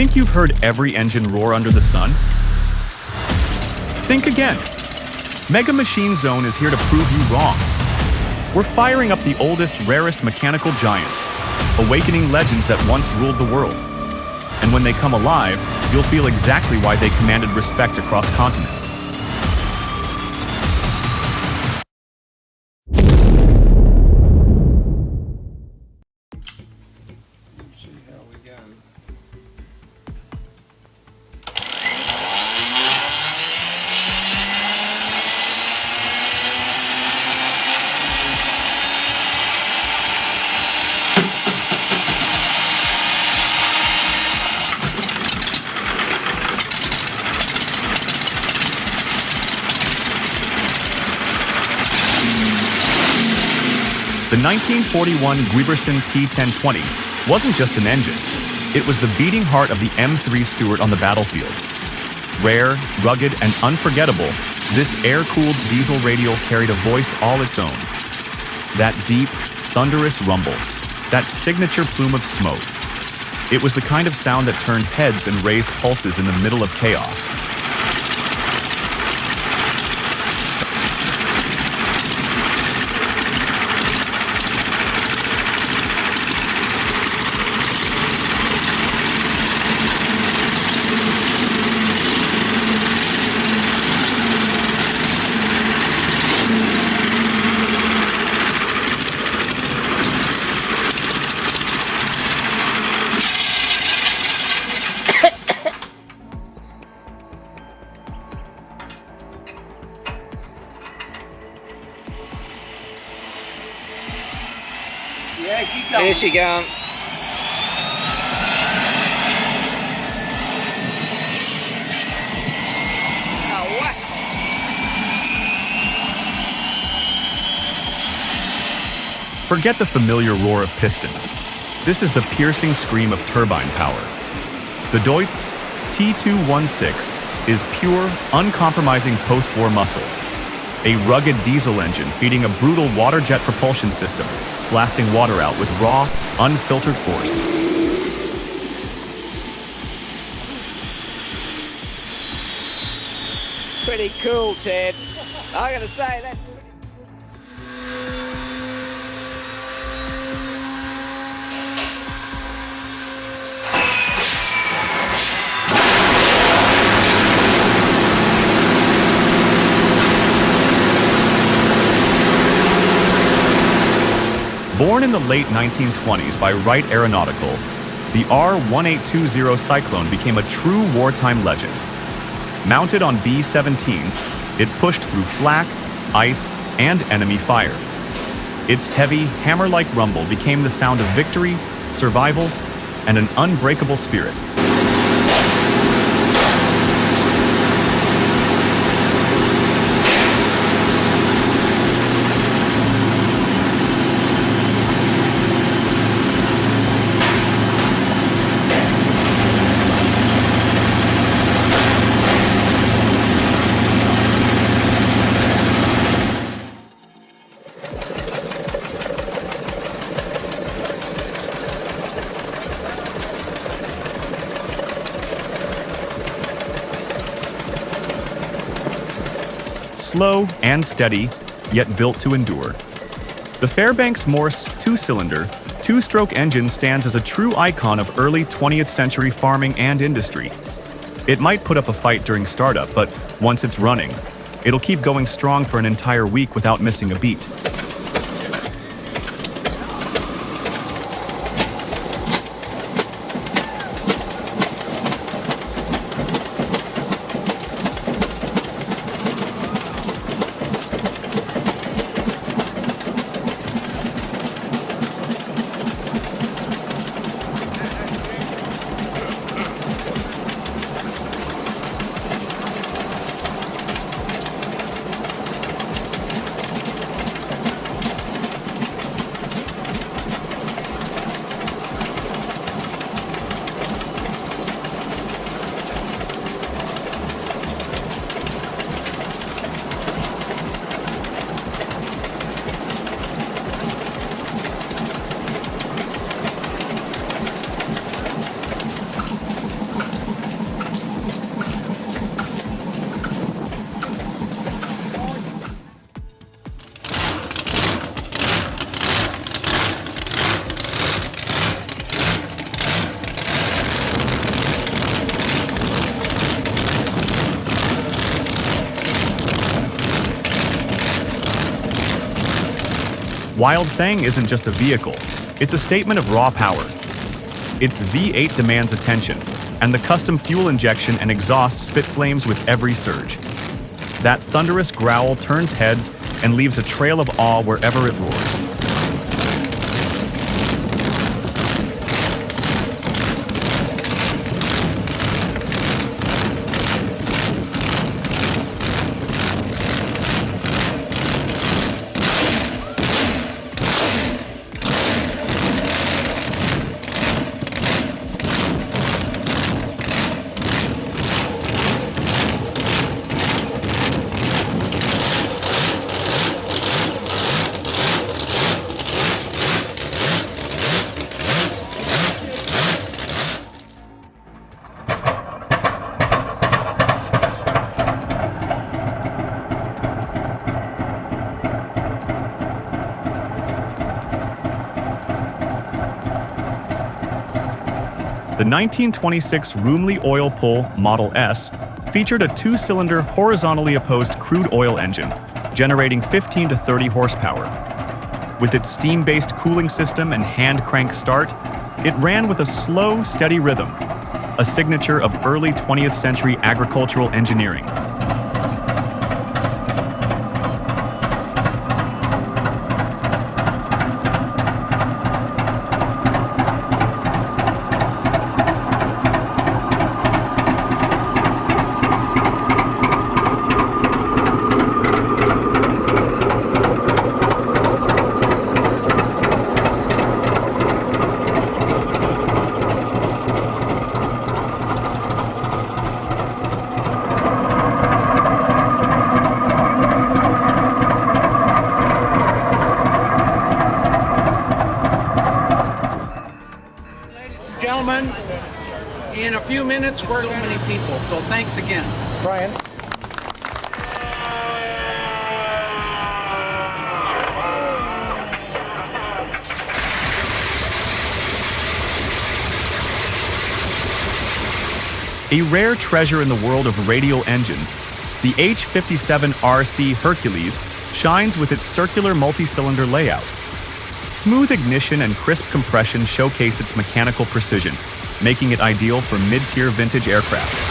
Think you've heard every engine roar under the sun? Think again. Mega Machine Zone is here to prove you wrong. We're firing up the oldest, rarest mechanical giants, awakening legends that once ruled the world. And when they come alive, you'll feel exactly why they commanded respect across continents. The 1941 Weber T1020 wasn't just an engine. It was the beating heart of the M3 Stuart on the battlefield. Rare, rugged, and unforgettable, this air-cooled diesel radial carried a voice all its own. That deep, thunderous rumble, that signature plume of smoke. It was the kind of sound that turned heads and raised pulses in the middle of chaos. Here she goes. Forget the familiar roar of pistons. This is the piercing scream of turbine power. The Deutz T216 is pure, uncompromising post-war muscle. A rugged diesel engine feeding a brutal water jet propulsion system, blasting water out with raw, unfiltered force. Pretty cool, Ted. I gotta say that. Born in the late 1920s by Wright Aeronautical, the R1820 Cyclone became a true wartime legend. Mounted on B-17s, it pushed through flak, ice, and enemy fire. Its heavy, hammer-like rumble became the sound of victory, survival, and an unbreakable spirit. Slow and steady, yet built to endure. The Fairbanks Morse two-cylinder, two-stroke engine stands as a true icon of early 20th century farming and industry. It might put up a fight during startup, but once it's running, it'll keep going strong for an entire week without missing a beat. Wild Fang isn't just a vehicle, it's a statement of raw power. Its V8 demands attention, and the custom fuel injection and exhaust spit flames with every surge. That thunderous growl turns heads and leaves a trail of awe wherever it roars. The 1926 Rumely OilPull Model S featured a two-cylinder horizontally opposed crude oil engine, generating 15 to 30 horsepower. With its steam-based cooling system and hand-crank start, it ran with a slow, steady rhythm, a signature of early 20th century agricultural engineering. Gentlemen, in a few minutes we're so many people, so thanks again. Brian. A rare treasure in the world of radial engines, the H57 RC Hercules shines with its circular multi-cylinder layout. Smooth ignition and crisp compression showcase its mechanical precision, making it ideal for mid-tier vintage aircraft.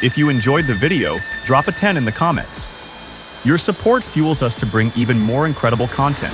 If you enjoyed the video, drop a 10 in the comments. Your support fuels us to bring even more incredible content.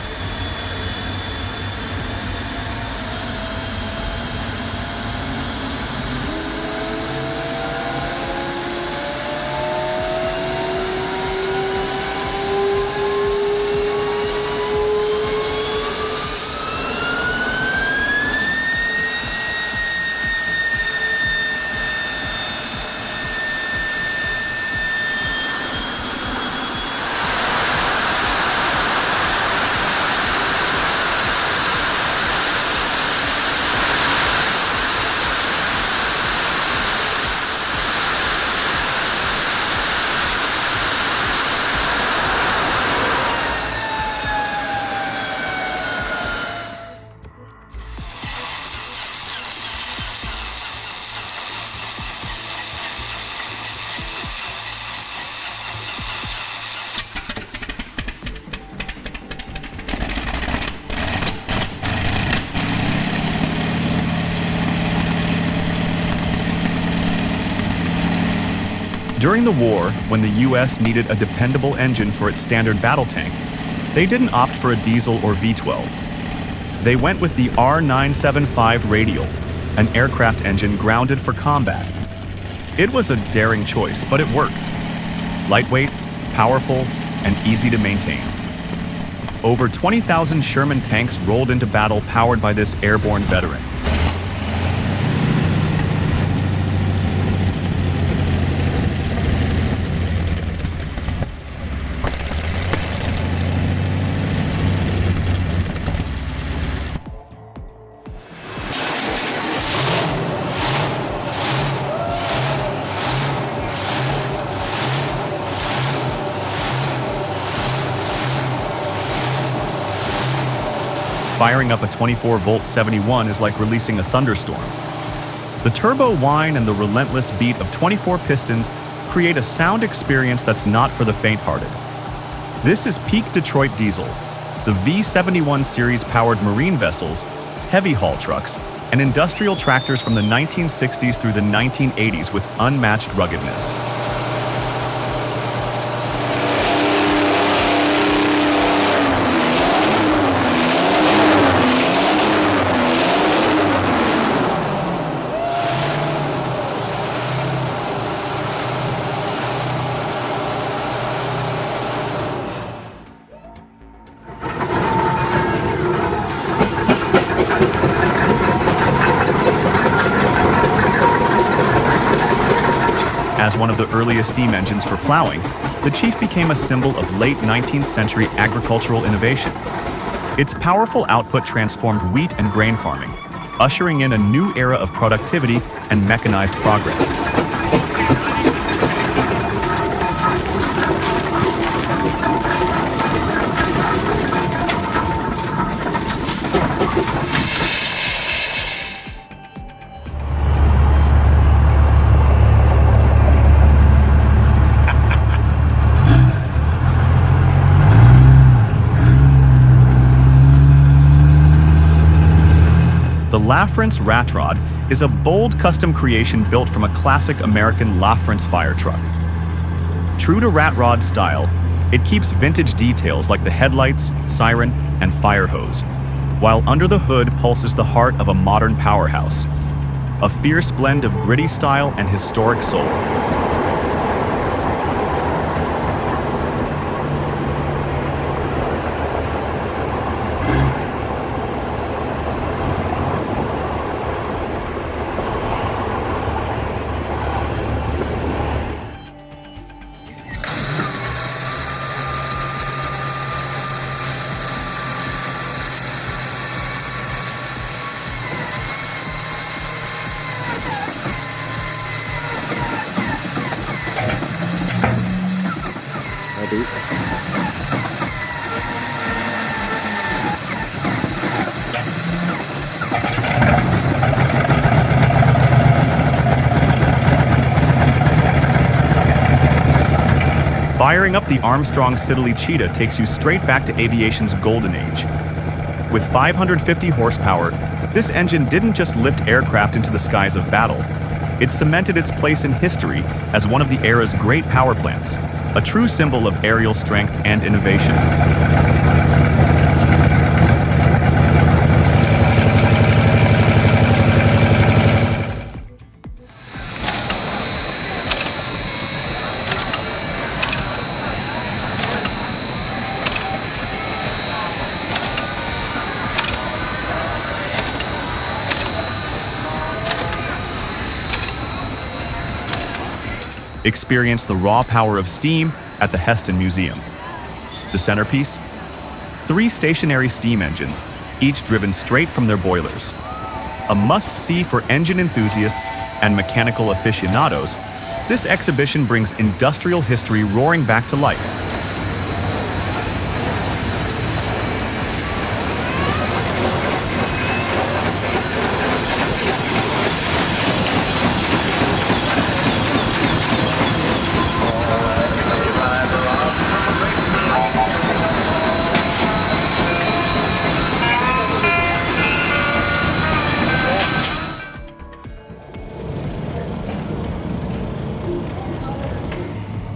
During the war, when the US needed a dependable engine for its standard battle tank, they didn't opt for a diesel or V12. They went with the R975 radial, an aircraft engine grounded for combat. It was a daring choice, but it worked. Lightweight, powerful, and easy to maintain. Over 20,000 Sherman tanks rolled into battle powered by this airborne veteran. Firing up a 24-volt 71 is like releasing a thunderstorm. The turbo whine and the relentless beat of 24 pistons create a sound experience that's not for the faint-hearted. This is peak Detroit diesel, the V71 series powered marine vessels, heavy haul trucks, and industrial tractors from the 1960s through the 1980s with unmatched ruggedness. As one of the earliest steam engines for plowing, the Chief became a symbol of late 19th century agricultural innovation. Its powerful output transformed wheat and grain farming, ushering in a new era of productivity and mechanized progress. The Lafrence Rat Rod is a bold custom creation built from a classic American Lafrence fire truck. True to Rat Rod style, it keeps vintage details like the headlights, siren, and fire hose, while under the hood pulses the heart of a modern powerhouse. A fierce blend of gritty style and historic soul. Firing up the Armstrong Cheetah takes you straight back to aviation's golden age. With 550 horsepower, this engine didn't just lift aircraft into the skies of battle. It cemented its place in history as one of the era's great power plants, a true symbol of aerial strength and innovation. Experience the raw power of steam at the Heston Museum. The centerpiece? 3 stationary steam engines, each driven straight from their boilers. A must-see for engine enthusiasts and mechanical aficionados, this exhibition brings industrial history roaring back to life.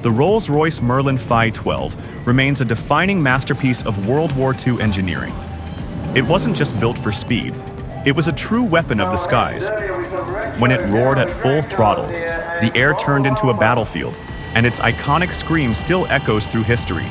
the Rolls-Royce Merlin Phi 12 remains a defining masterpiece of World War II engineering. It wasn't just built for speed, it was a true weapon of the skies. When it roared at full throttle, the air turned into a battlefield, and its iconic scream still echoes through history.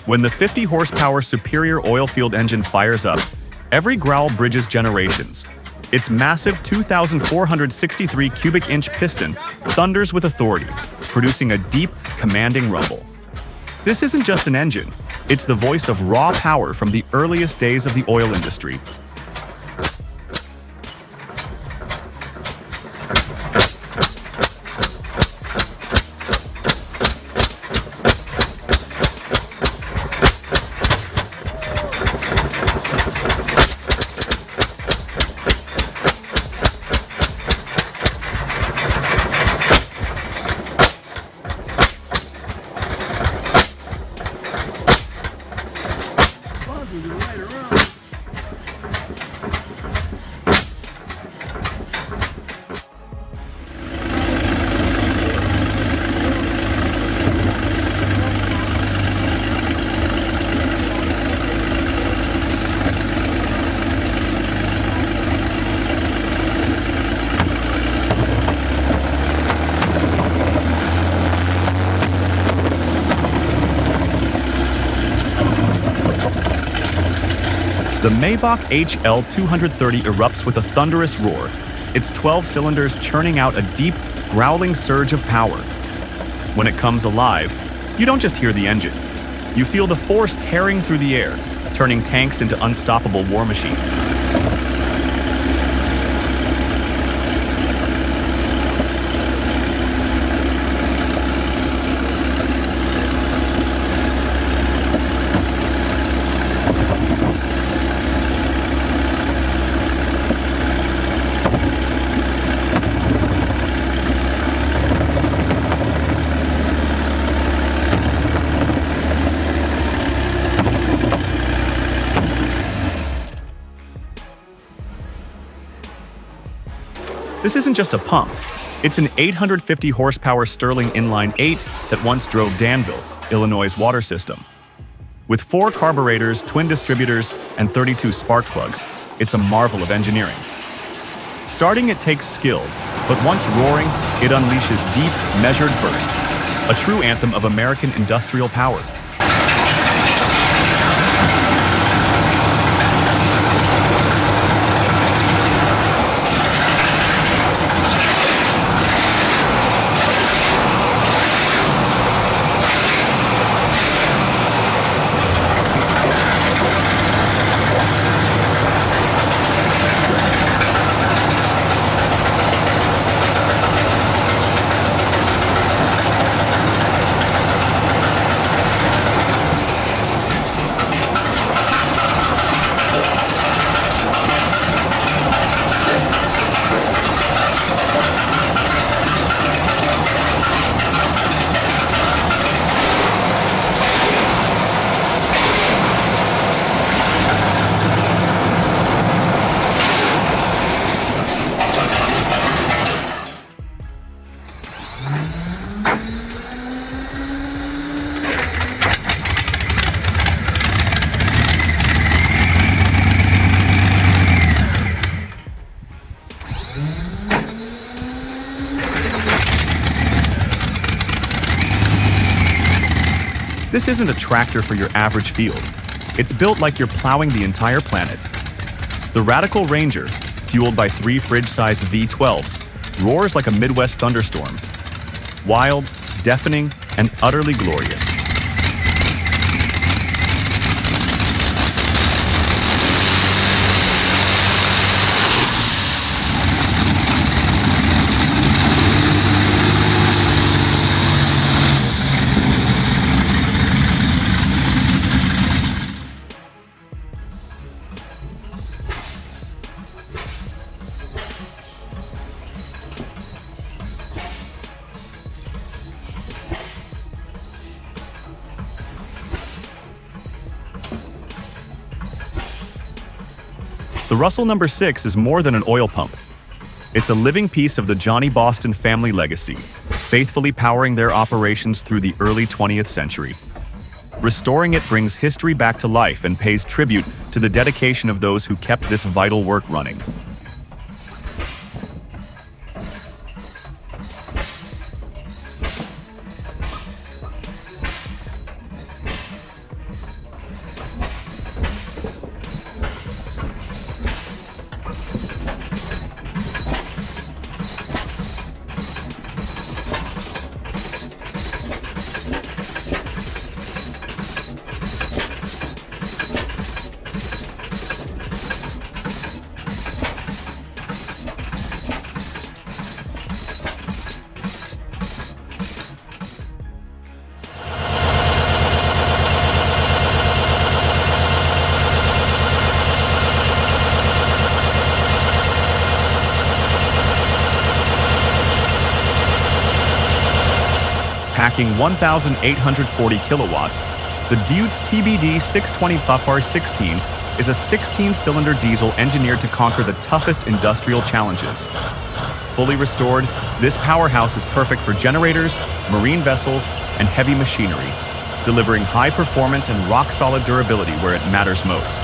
When the 50-horsepower Superior oil-filled engine fires up, every growl bridges generations. Its massive 2,463 cubic-inch piston thunders with authority, producing a deep, commanding rumble. This isn't just an engine, it's the voice of raw power from the earliest days of the oil industry. The Maybach HL230 erupts with a thunderous roar, its 12 cylinders churning out a deep, growling surge of power. When it comes alive, you don't just hear the engine. You feel the force tearing through the air, turning tanks into unstoppable war machines. This isn't just a pump, it's an 850 horsepower Stirling inline 8 that once drove Danville, Illinois' water system. With 4 carburetors, twin distributors, and 32 spark plugs, it's a marvel of engineering. Starting it takes skill, but once roaring, it unleashes deep, measured bursts, a true anthem of American industrial power. This isn't a tractor for your average field. It's built like you're plowing the entire planet. The Radical Ranger, fueled by 3 fridge-sized V12s, roars like a Midwest thunderstorm. Wild, deafening, and utterly glorious. The Russell No. 6 is more than an oil pump. It's a living piece of the Johnny Boston family legacy, faithfully powering their operations through the early 20th century. Restoring it brings history back to life and pays tribute to the dedication of those who kept this vital work running. Packing 1,840 kilowatts, the Deutz TBD 620 R16 is a 16-cylinder diesel engineered to conquer the toughest industrial challenges. Fully restored, this powerhouse is perfect for generators, marine vessels, and heavy machinery, delivering high performance and rock-solid durability where it matters most.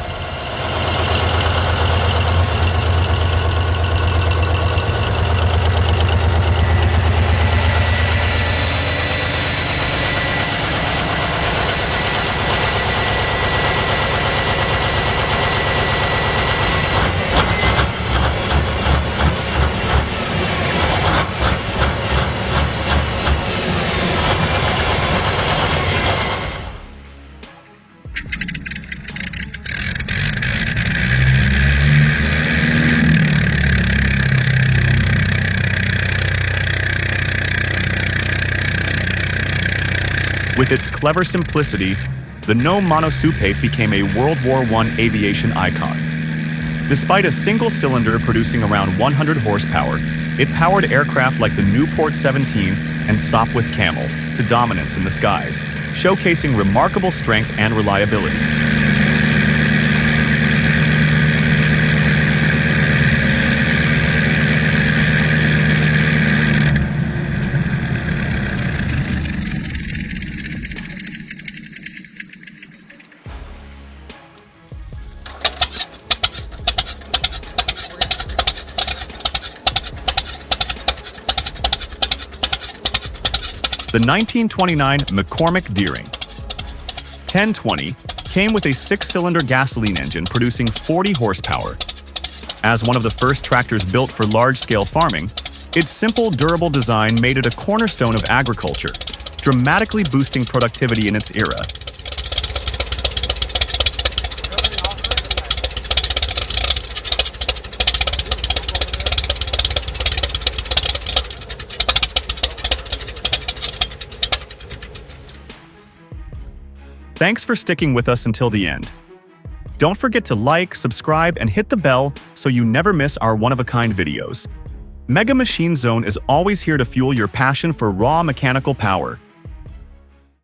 With its clever simplicity, the Gnome Monosoupape became a World War I aviation icon. Despite a single cylinder producing around 100 horsepower, it powered aircraft like the Newport 17 and Sopwith Camel to dominance in the skies, showcasing remarkable strength and reliability. The 1929 McCormick Deering 1020 came with a 6-cylinder gasoline engine producing 40 horsepower. As one of the first tractors built for large-scale farming, its simple, durable design made it a cornerstone of agriculture, dramatically boosting productivity in its era. Thanks for sticking with us until the end. Don't forget to like, subscribe, and hit the bell so you never miss our one-of-a-kind videos. Mega Machine Zone is always here to fuel your passion for raw mechanical power.